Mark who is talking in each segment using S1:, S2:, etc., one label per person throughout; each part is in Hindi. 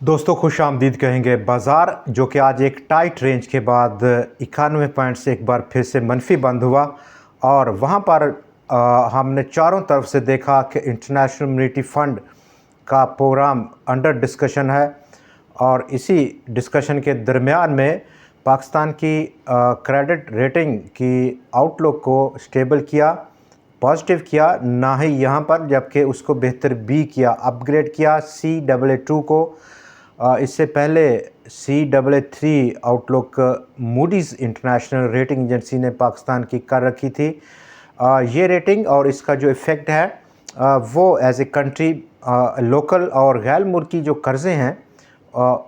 S1: दोस्तों खुश आमदीद कहेंगे। बाज़ार जो कि आज एक टाइट रेंज के बाद 91 पॉइंट से एक बार फिर से मनफी बंद हुआ और वहाँ पर हमने चारों तरफ से देखा कि इंटरनेशनल मॉनेटरी फ़ंड का प्रोग्राम अंडर डिस्कशन है और इसी डिस्कशन के दरमियान में पाकिस्तान की क्रेडिट रेटिंग की आउटलुक को स्टेबल किया, पॉजिटिव किया, ना ही यहाँ पर, जबकि उसको बेहतर बी किया, अपग्रेड किया CAA2 को। इससे पहले CAA3 outlook Moody's international rating agency ने पाकिस्तान की कर रखी थी। ये रेटिंग और इसका जो इफ़ेक्ट है वो एज ए कंट्री लोकल और गैर मुल्की जो कर्ज़े हैं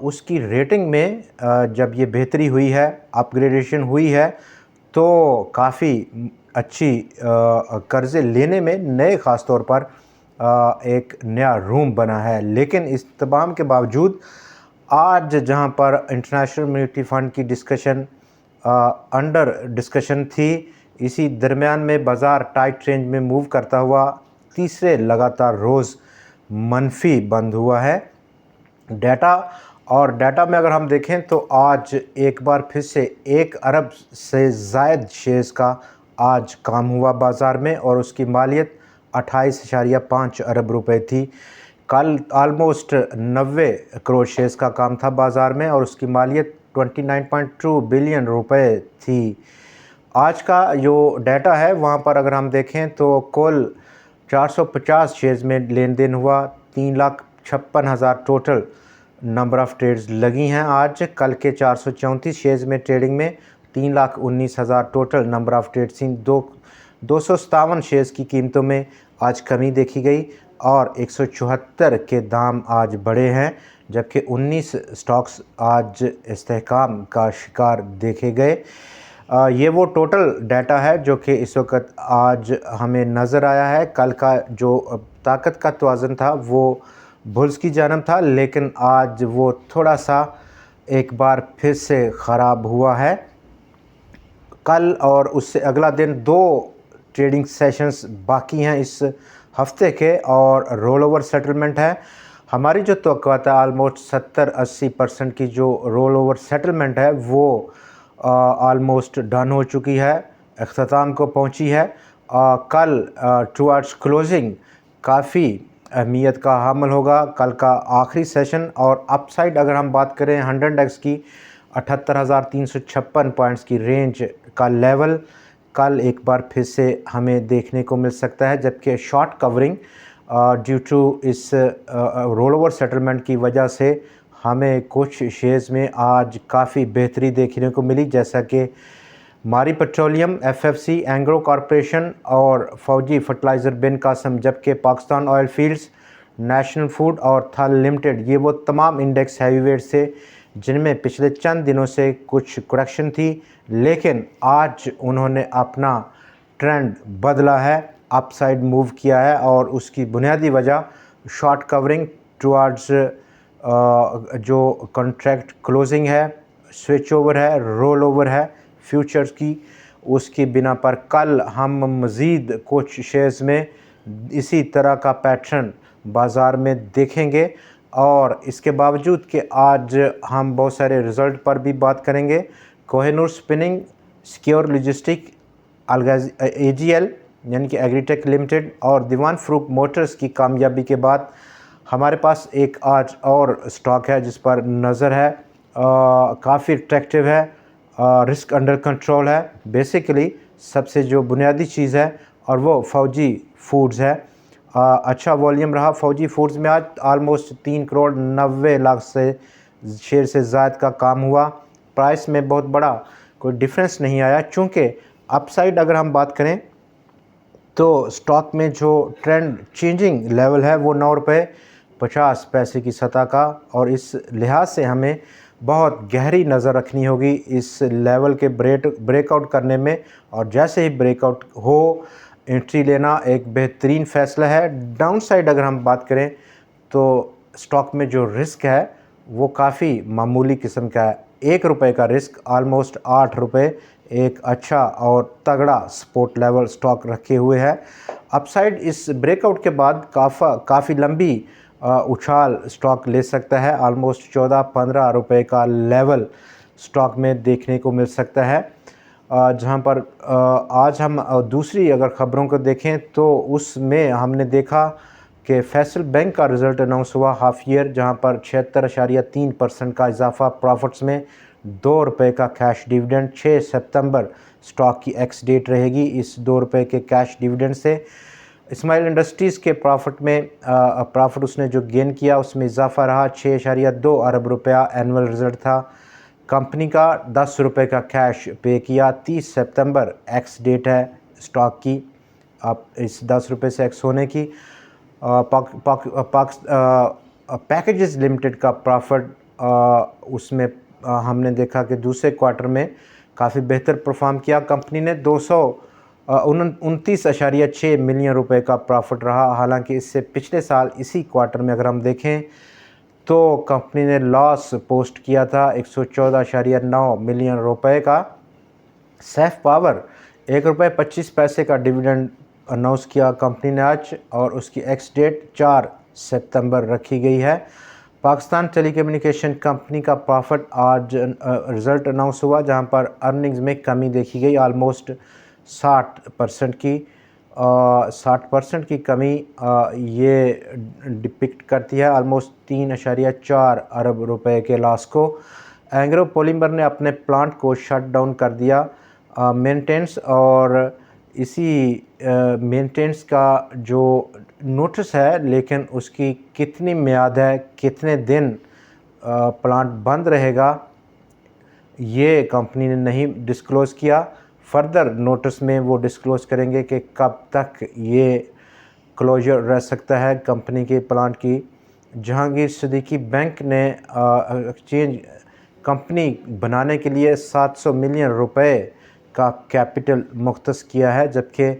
S1: उसकी रेटिंग में जब ये बेहतरी हुई है, अपग्रेडेशन हुई है, तो काफ़ी अच्छी कर्ज़े लेने में नए ख़ास तौर पर एक नया रूम बना है। लेकिन इस तमाम के बावजूद आज जहां पर इंटरनेशनल मॉनेटरी फ़ंड की डिस्कशन अंडर डिस्कशन थी, इसी दरमियान में बाज़ार टाइट रेंज में मूव करता हुआ तीसरे लगातार रोज़ मनफी बंद हुआ है। डाटा में अगर हम देखें तो आज एक बार फिर से 1 अरब से ज़ायद शेयर्स का आज काम हुआ बाज़ार में और उसकी मालियत 28.5 अरब रुपए थी। कल आलमोस्ट 90 करोड़ शेयर्स का काम था बाज़ार में और उसकी मालियत 29.2 बिलियन रुपए थी। आज का जो डाटा है वहाँ पर अगर हम देखें तो कुल 450 शेयर्स में लेन देन हुआ, 3,56,000 टोटल नंबर ऑफ़ ट्रेड्स लगी हैं आज। कल के 434 शेयर्स में ट्रेडिंग में 3,19,000 टोटल नंबर ऑफ़ ट्रेड्स थी। 257 शेयर्स की कीमतों में आज कमी देखी गई और 174 के दाम आज बढ़े हैं, जबकि 19 स्टॉक्स आज इस्तेहकाम का शिकार देखे गए। ये वो टोटल डाटा है जो कि इस वक्त आज हमें नज़र आया है। कल का जो ताकत का तवाज़ुन था वो बुल्स की जानब था, लेकिन आज वो थोड़ा सा एक बार फिर से ख़राब हुआ है। कल और उससे अगला दिन 2 ट्रेडिंग सेशंस बाकी हैं इस हफ्ते के और रोल ओवर सेटलमेंट है। हमारी जो तवक्कुआत है ऑलमोस्ट 70-80% की जो रोल ओवर सेटलमेंट है वो ऑलमोस्ट डन हो चुकी है, अख्ताम को पहुंची है। कल टुवर्ड्स क्लोजिंग काफ़ी अहमियत का हामिल होगा कल का आखिरी सेशन। और अपसाइड अगर हम बात करें 100x की 78,356 पॉइंट्स की रेंज का लेवल कल एक बार फिर से हमें देखने को मिल सकता है, जबकि शॉर्ट कवरिंग ड्यू टू इस रोल ओवर सेटलमेंट की वजह से हमें कुछ शेयर्स में आज काफ़ी बेहतरी देखने को मिली, जैसा कि मारी पेट्रोलियम, FFC, एंग्रो कॉरपोरेशन और फौजी फर्टिलाइज़र बिन कासम, जबकि Pakistan oil fields, national food और थल लिमिटेड, ये वो तमाम इंडेक्स हैवीवेट से जिनमें पिछले चंद दिनों से कुछ करेक्शन थी, लेकिन आज उन्होंने अपना ट्रेंड बदला है, अपसाइड मूव किया है और उसकी बुनियादी वजह शॉर्ट कवरिंग टुवर्ड्स जो कॉन्ट्रैक्ट क्लोजिंग है, स्विच ओवर है, रोल ओवर है फ्यूचर्स की, उसकी बिना पर कल हम मज़ीद कुछ शेयर्स में इसी तरह का पैटर्न बाज़ार में देखेंगे। और इसके बावजूद कि आज हम बहुत सारे रिज़ल्ट पर भी बात करेंगे। Kohinoor spinning, secure logistic, AGL यानी कि एग्रीटेक लिमिटेड और दीवान फ़रूख मोटर्स की कामयाबी के बाद हमारे पास एक आज और स्टॉक है जिस पर नज़र है, काफ़ी अट्रैक्टिव है, रिस्क अंडर कंट्रोल है। बेसिकली सबसे जो बुनियादी चीज़ है और वो फौजी फूड्स है। अच्छा वॉल्यूम रहा फौजी फूड्स में, आज ऑलमोस्ट 3,90,00,000 से शेयर से ज़ायद का काम हुआ। प्राइस में बहुत बड़ा कोई डिफरेंस नहीं आया, चूँकि अपसाइड अगर हम बात करें तो स्टॉक में जो ट्रेंड चेंजिंग लेवल है वो 9.50 रुपये की सतह का, और इस लिहाज से हमें बहुत गहरी नज़र रखनी होगी इस लेवल के ब्रेकआउट करने में, और जैसे ही ब्रेकआउट हो एंट्री लेना एक बेहतरीन फ़ैसला है। डाउन साइड अगर हम बात करें तो स्टॉक में जो रिस्क है वो काफ़ी मामूली किस्म का है, 1 रुपये का रिस्क, ऑलमोस्ट 8 रुपये एक अच्छा और तगड़ा सपोर्ट लेवल स्टॉक रखे हुए है। अपसाइड इस ब्रेकआउट के बाद काफ़ी लंबी उछाल स्टॉक ले सकता है। ऑलमोस्ट 14-15 रुपए का लेवल स्टॉक में देखने को मिल सकता है। जहां पर आज हम दूसरी अगर ख़बरों को देखें तो उसमें हमने देखा कि फैसल बैंक का रिज़ल्ट अनाउंस हुआ हाफ ईयर, जहां पर 76.3% का इजाफा प्रॉफिट्स में, 2 रुपये का कैश डिविडेंड। 6 सितंबर स्टॉक की एक्स डेट रहेगी इस 2 रुपये के कैश डिविडेंड से। इस्माइल इंडस्ट्रीज़ के प्रॉफिट में प्रॉफिट उसने जो गेन किया उसमें इजाफा रहा। 6.2 अरब रुपया एनुअल रिज़ल्ट था। कंपनी का 10 रुपये का कैश पे किया। 30 सितंबर एक्स डेट है स्टॉक की, आप इस 10 रुपये से एक्स होने की। पैकेजेस लिमिटेड का प्रॉफिट उसमें हमने देखा कि दूसरे क्वार्टर में काफ़ी बेहतर परफॉर्म किया। कंपनी ने 229.6 मिलियन रुपए का प्रॉफिट रहा। हालांकि इससे पिछले साल इसी क्वार्टर में अगर हम देखें तो कंपनी ने लॉस पोस्ट किया था 114.9 मिलियन रुपए का। सैफ पावर 1.25 रुपये का डिविडेंड अनाउंस किया कंपनी ने आज, और उसकी एक्स डेट 4 सितंबर रखी गई है। पाकिस्तान टेलीकम्युनिकेशन कंपनी का प्रॉफिट आज रिज़ल्ट अनाउंस हुआ, जहां पर अर्निंग्स में कमी देखी गई। ऑलमोस्ट 60% की 60% की कमी ये डिपिक्ट करती है ऑलमोस्ट 3.4 अरब रुपए के लॉस को। एंग्रो पॉलीमर ने अपने प्लांट को शट डाउन कर दिया मेंटेनेंस, और इसी मेंटेनेंस का जो नोटिस है, लेकिन उसकी कितनी मियाद है, कितने दिन प्लांट बंद रहेगा, ये कंपनी ने नहीं डिस्क्लोज़ किया। फर्दर नोटिस में वो डिस्क्लोज़ करेंगे कि कब तक ये क्लोजर रह सकता है कंपनी के प्लांट की। जहांगीर सिद्दीकी बैंक ने एक्सचेंज कंपनी बनाने के लिए 700 मिलियन रुपए का कैपिटल मुख्तस किया है, जबकि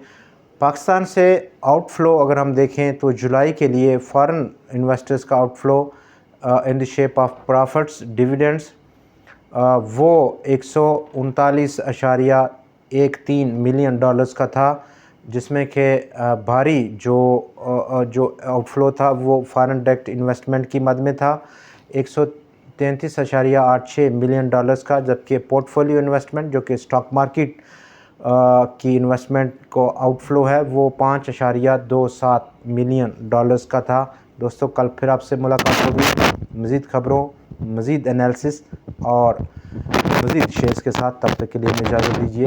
S1: पाकिस्तान से आउटफ्लो अगर हम देखें तो जुलाई के लिए फॉरेन इन्वेस्टर्स का outflow in the shape of profits dividends वो 139.13 मिलियन डॉलर्स का था, जिसमें कि भारी जो आउटफ्लो था वो फॉरेन डायरेक्ट इन्वेस्टमेंट की मद में था 133.86 मिलियन डॉलर्स का, जबकि पोर्टफोलियो इन्वेस्टमेंट जो कि स्टॉक मार्केट की इन्वेस्टमेंट को आउटफ्लो है वो 5.27 मिलियन डॉलर्स का था। दोस्तों, कल फिर आपसे मुलाकात होगी मज़ीद ख़बरों, मज़ीद एनालिसिस और मज़ीद शेयर्स के साथ। तब तक के लिए इजाज़त दीजिए।